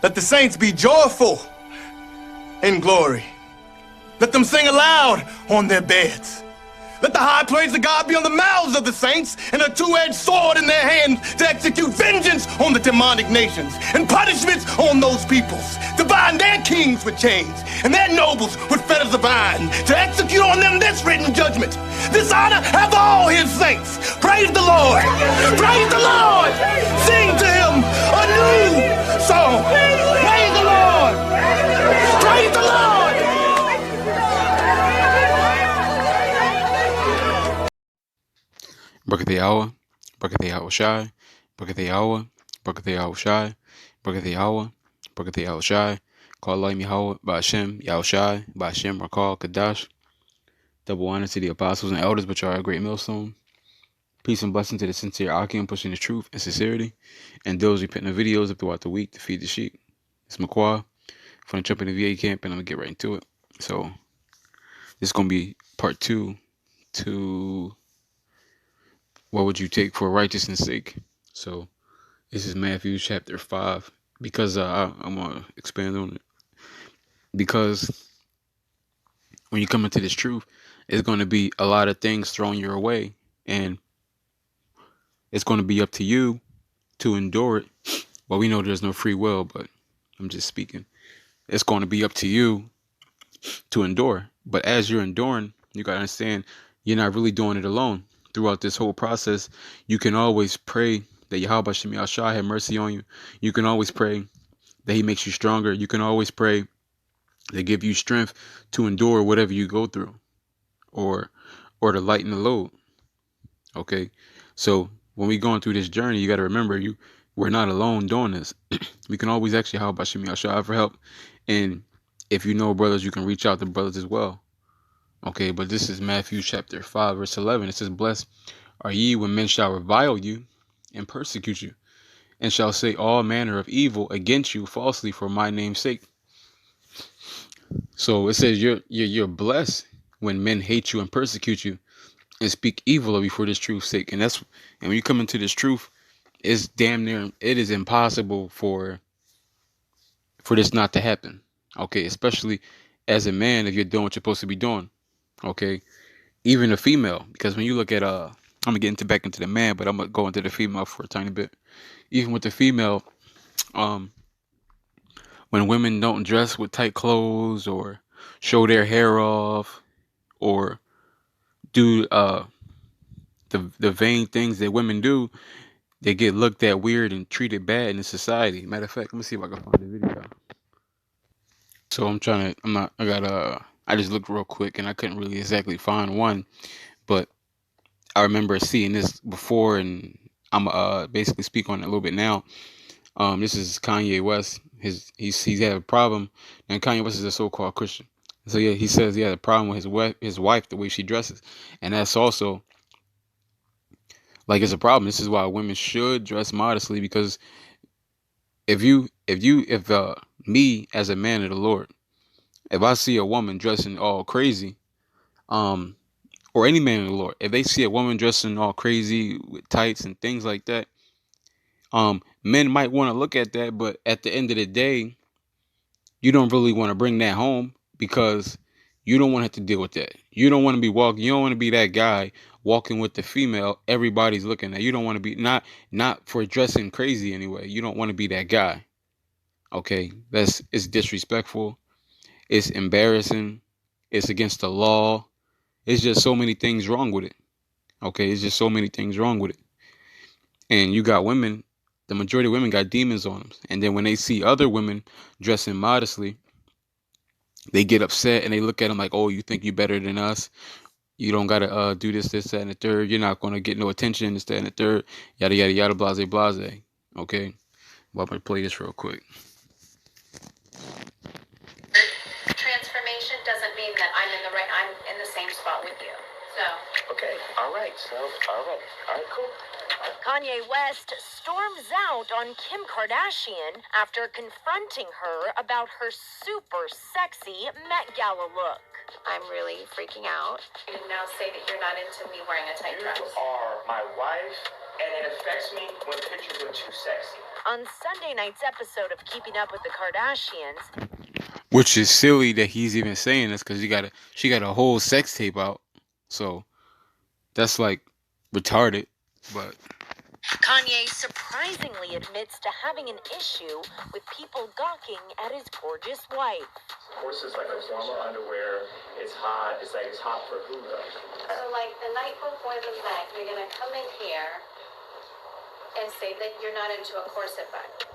Let the saints be joyful in glory. Let them sing aloud on their beds. Let the high praise of God be on the mouths of the saints and a two-edged sword in their hands to execute vengeance on the demonic nations and punishments on those peoples, to bind their kings with chains and their nobles with fetters of iron, to execute on them this written judgment. This honor have all his saints. Praise the Lord. Praise the Lord. Sing to him a new song. Praise the Lord. Praise the Lord. Baruch Yahweh, Baruch Yahweh Shai, Baruch Yahweh, Baruch Yahweh Shai, Baruch Yahweh, Baruch Yahweh Shai, call Elohim Yahweh, Ba'ashem, Yahweh Shai, Ba'ashem, Rakal, Kadash. Double honor to the apostles and elders, which are a great millstone. Peace and blessing to the sincere Akim, pushing the truth and sincerity, and those repenting the videos up throughout the week to feed the sheep. It's Makwa from the Jump in the VA camp, and I'm going to get right into it. So, this is going to be part 2 to what would you take for righteousness' sake? So this is Matthew chapter 5, because I'm going to expand on it. Because when you come into this truth, it's going to be a lot of things thrown your way, and it's going to be up to you to endure it. Well, we know there's no free will, but I'm just speaking. It's going to be up to you to endure. But as you're enduring, you got to understand you're not really doing it alone. Throughout this whole process, you can always pray that Yahweh Shem Yahshua have mercy on you. You can always pray that he makes you stronger. You can always pray to give you strength to endure whatever you go through, or to lighten the load. Okay, so when we're going through this journey, you got to remember we're not alone doing this. We can always ask Yahweh Shem Yahshua for help, and if you know brothers, you can reach out to brothers as well. Okay, but this is Matthew chapter 5, verse 11. It says, blessed are ye when men shall revile you and persecute you, and shall say all manner of evil against you falsely for my name's sake. So it says you're blessed when men hate you and persecute you and speak evil of you for this truth's sake. And when you come into this truth, it's damn near, it is impossible for this not to happen. Okay, especially as a man, if you're doing what you're supposed to be doing. Okay, even a female, because when you look at I'm gonna get back into the man, but I'm gonna go into the female for a tiny bit. Even with the female, when women don't dress with tight clothes or show their hair off or do the vain things that women do, they get looked at weird and treated bad in society. Matter of fact, let me see if I can find the video. So I just looked real quick and I couldn't really exactly find one, but I remember seeing this before, and I'm basically speak on it a little bit now. This is Kanye West. He's had a problem, and Kanye West is a so-called Christian. So yeah, he says he had a problem with his wife, the way she dresses, and that's also like it's a problem. This is why women should dress modestly, because if me as a man of the Lord, if I see a woman dressing all crazy, or any man of the Lord, if they see a woman dressing all crazy with tights and things like that, men might want to look at that, but at the end of the day, you don't really want to bring that home, because you don't want to have to deal with that. You don't want to be you don't want to be that guy walking with the female everybody's looking at. You don't want to be, not for dressing crazy anyway. You don't want to be that guy. Okay, it's disrespectful. It's embarrassing. It's against the law. It's just so many things wrong with it. Okay, it's just so many things wrong with it. And you got women, the majority of women got demons on them. And then when they see other women dressing modestly, they get upset and they look at them like, oh, you think you better than us? You don't got to do this, that, and the third. You're not going to get no attention, this, that, and the third. Yada, yada, yada, blase, blase. Okay? Well, I'm going to play this real quick. Transformation doesn't mean that I'm in the same spot with you. So. Okay, all right, cool. Kanye West storms out on Kim Kardashian after confronting her about her super sexy Met Gala look. I'm really freaking out. You now say that you're not into me wearing a tight dress. You are my wife, And it affects me when pictures are too sexy. On Sunday night's episode of Keeping Up with the Kardashians, Which is silly that he's even saying this because she got a whole sex tape out. So that's like retarded. But Kanye surprisingly admits to having an issue with people gawking at his gorgeous wife. Of course, it's like a formal underwear. It's hot. It's like, it's hot for who though? So, like, the night before the event, you're gonna come in here and say that you're not into a corset button.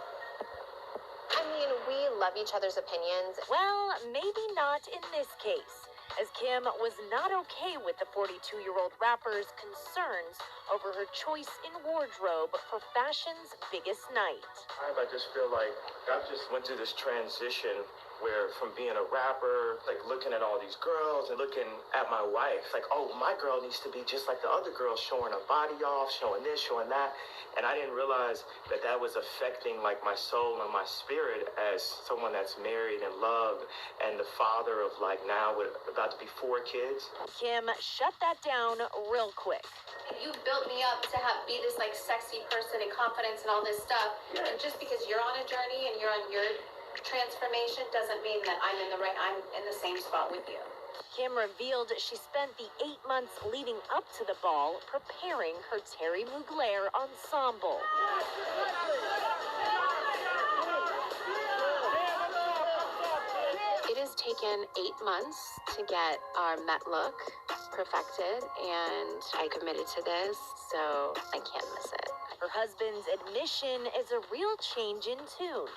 I mean, we love each other's opinions. Well, maybe not in this case, as Kim was not okay with the 42-year-old rapper's concerns over her choice in wardrobe for fashion's biggest night. I just feel like I just went through this transition where from being a rapper, like looking at all these girls and looking at my wife, like, oh, my girl needs to be just like the other girls, showing her body off, showing this, showing that. And I didn't realize that that was affecting like my soul and my spirit as someone that's married and loved and the father of like now with about to be 4 kids. Kim shut that down real quick. You built me up to be this, like, sexy person and confidence and all this stuff. Yeah. And just because you're on a journey and you're on your transformation doesn't mean that I'm in the same spot with you. Kim revealed she spent the 8 months leading up to the ball preparing her Terry Mugler ensemble. It has taken 8 months to get our Met look perfected, and I committed to this, so I can't miss it. Her husband's admission is a real change in tune,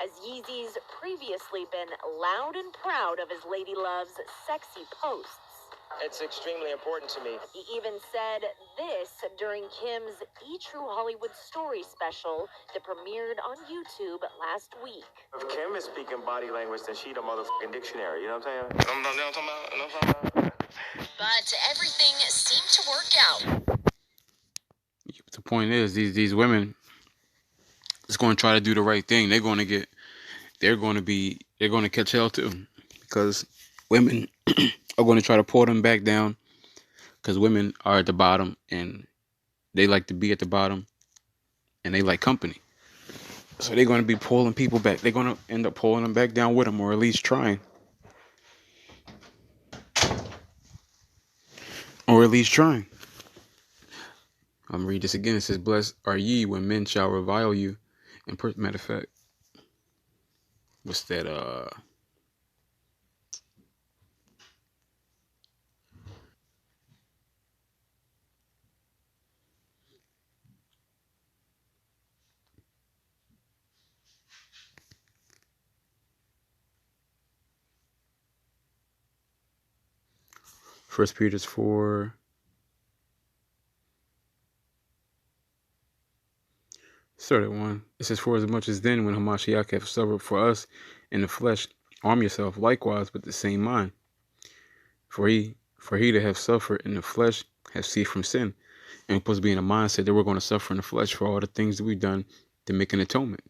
as Yeezy's previously been loud and proud of his lady love's sexy posts. It's extremely important to me. He even said this during Kim's E! True Hollywood Story special that premiered on YouTube last week. If Kim is speaking body language, then she the motherfucking dictionary. You know what I'm saying? You know what I'm talking about? But everything seemed to work out. the point is, these women is going to try to do the right thing. They're going to catch hell too, because women are going to try to pull them back down, because women are at the bottom and they like to be at the bottom and they like company. So they're going to be pulling people back. They're going to end up pulling them back down with them, or at least trying. I'm going to read this again. It says, "Blessed are ye when men shall revile you." And matter of fact, what's that? 1 Peter 4. Start at 1. It says, "For as much as then, when Hamashiach hath suffered for us in the flesh, arm yourself likewise with the same mind. For he that hath suffered in the flesh hath ceased from sin." And we're supposed to be in a mindset that we're going to suffer in the flesh for all the things that we've done to make an atonement.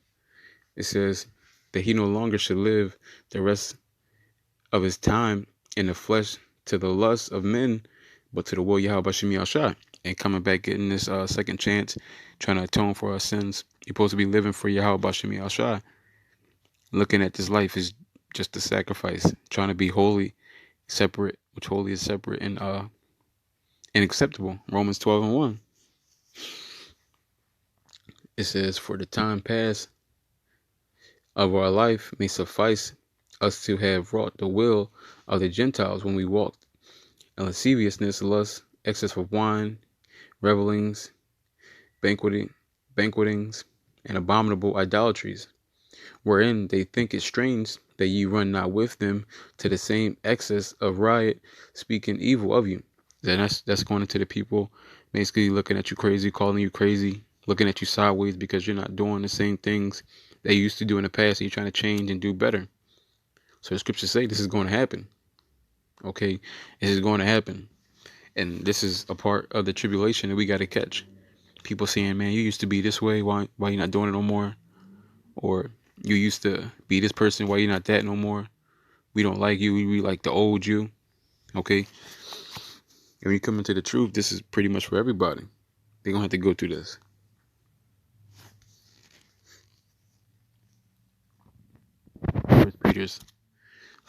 It says that he no longer should live the rest of his time in the flesh to the lust of men, but to the will of Yahweh Bashim Yahshua. And coming back, getting this second chance, trying to atone for our sins. You're supposed to be living for Yahweh Bashim Yahshua. Looking at this life is just a sacrifice. Trying to be holy, separate, which holy is separate and acceptable. Romans 12:1. It says, "For the time past of our life may suffice us to have wrought the will of the Gentiles when we walked in lasciviousness, lust, excess of wine, revelings, banquetings, and abominable idolatries, wherein they think it strange that ye run not with them to the same excess of riot, speaking evil of you." Then that's going into the people basically looking at you crazy, calling you crazy, looking at you sideways because you're not doing the same things they used to do in the past, and you're trying to change and do better. So the scriptures say this is going to happen. Okay, this is going to happen. And this is a part of the tribulation that we got to catch. People saying, "Man, you used to be this way. Why you not doing it no more?" Or, "You used to be this person. Why you not that no more? We don't like you. We like the old you." Okay. And when you come into the truth, this is pretty much for everybody. They're going to have to go through this. First Peter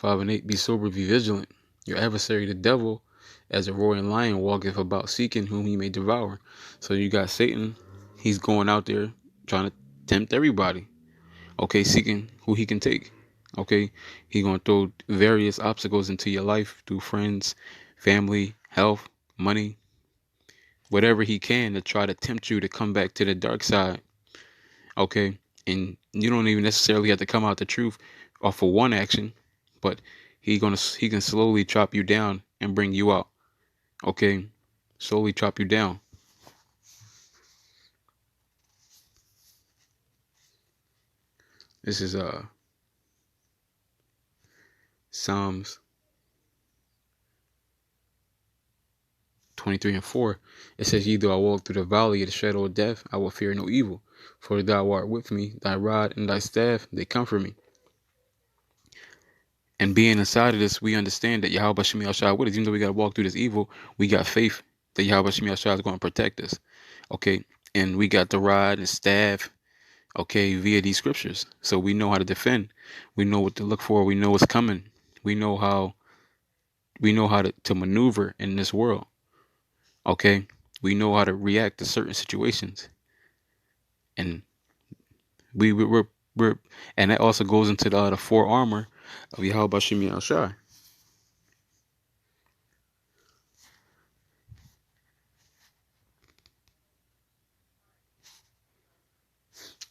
5:8, be sober, be vigilant. Your adversary, the devil, as a roaring lion, walketh about seeking whom he may devour. So you got Satan. He's going out there trying to tempt everybody. Okay, seeking who he can take. Okay, he's going to throw various obstacles into your life through friends, family, health, money, whatever he can to try to tempt you to come back to the dark side. Okay, and you don't even necessarily have to come out the truth off of one action, but he can slowly chop you down and bring you out. Okay, slowly chop you down. This is Psalms 23:4. It says, "Ye though I walk through the valley of the shadow of death, I will fear no evil, for thou art with me, thy rod and thy staff, they comfort me." And being inside of this, we understand that Yahweh Shemi Al-Shai with us. Even though we got to walk through this evil, we got faith that Yahweh Shemi Al-Shai is going to protect us. Okay, and we got the rod and staff, okay, via these scriptures. So we know how to defend. We know what to look for. We know what's coming. We know how to maneuver in this world. Okay, we know how to react to certain situations, and we're and that also goes into the full armor of Yahweh Shemi Al-Shai.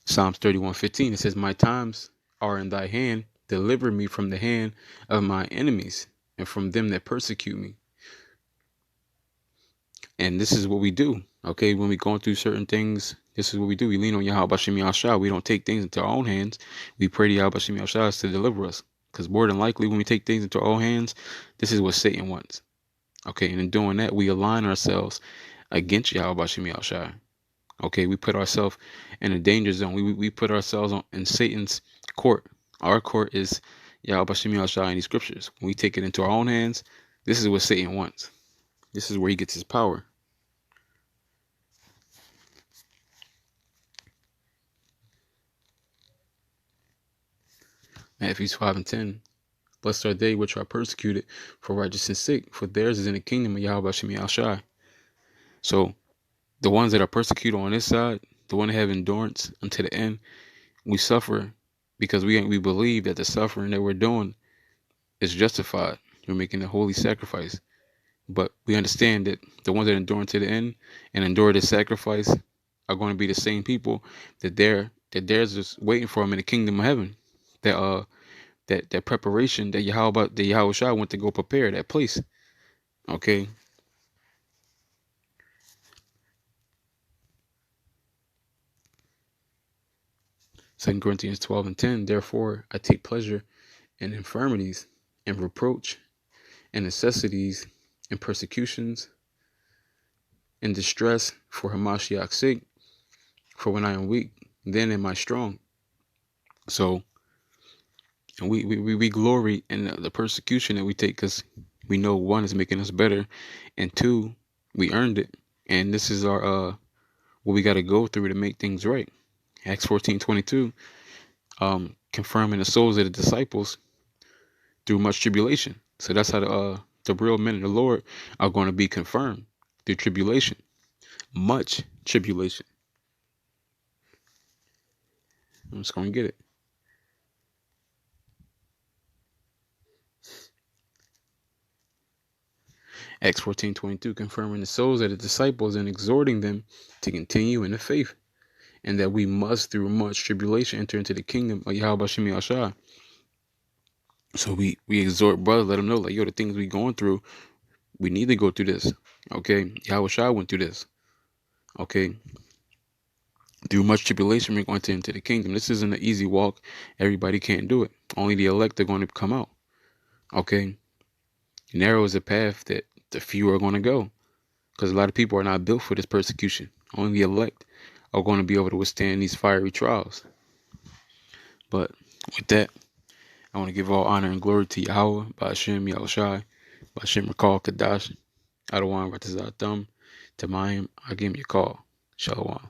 Psalms 31:15. It says, "My times are in thy hand. Deliver me from the hand of my enemies and from them that persecute me." And this is what we do. Okay, when we're going through certain things, this is what we do. We lean on Yahweh Shemi Al-Shai. We don't take things into our own hands. We pray to Yahweh Shemi Al-Shai to deliver us. Because more than likely, when we take things into our own hands, this is what Satan wants. Okay, and in doing that, we align ourselves against Yahweh Shemi Al-Shai. Okay, we put ourselves in a danger zone. We put ourselves in Satan's court. Our court is Yahweh Shemi Al-Shai in these scriptures. When we take it into our own hands, this is what Satan wants. This is where he gets his power. Matthew 5:10. Blessed are they which are persecuted for righteousness' sake, for theirs is in the kingdom of Yahweh Shemi Al-Shai. So the ones that are persecuted on this side, the one that have endurance unto the end, we suffer because we believe that the suffering that we're doing is justified. We're making a holy sacrifice. But we understand that the ones that endure to the end and endure this sacrifice are going to be the same people that there's just waiting for them in the kingdom of heaven. That preparation that Yahweh Shai went to go prepare that place. Okay. Second Corinthians 12:10. Therefore I take pleasure in infirmities and reproach and necessities and persecutions and distress for Hamashiach's sake. For when I am weak, then am I strong. So, and we glory in the persecution that we take because we know, one, is making us better, and two, we earned it. And this is our what we got to go through to make things right. Acts 14:22, confirming the souls of the disciples through much tribulation. So that's how the real men of the Lord are going to be confirmed through tribulation, much tribulation. I'm just going to get it. Acts 14:22, confirming the souls of the disciples and exhorting them to continue in the faith, and that we must, through much tribulation, enter into the kingdom of Yahweh Shemi Al-Shai. So we exhort brothers, let them know, like, yo, the things we going through, we need to go through this. Okay, Yahweh Shai went through this. Okay, through much tribulation, we're going to enter into the kingdom. This isn't an easy walk. Everybody can't do it. Only the elect are going to come out. Okay, narrow is the path that the few are going to go, because a lot of people are not built for this persecution. Only the elect are going to be able to withstand these fiery trials. But with that, I want to give all honor and glory to Yahweh, Ba'ashem Yahushai, Ba'ashem Rakal Kadash, Adawan Ratazatham, Tamayim Agim Yakal. Shalom.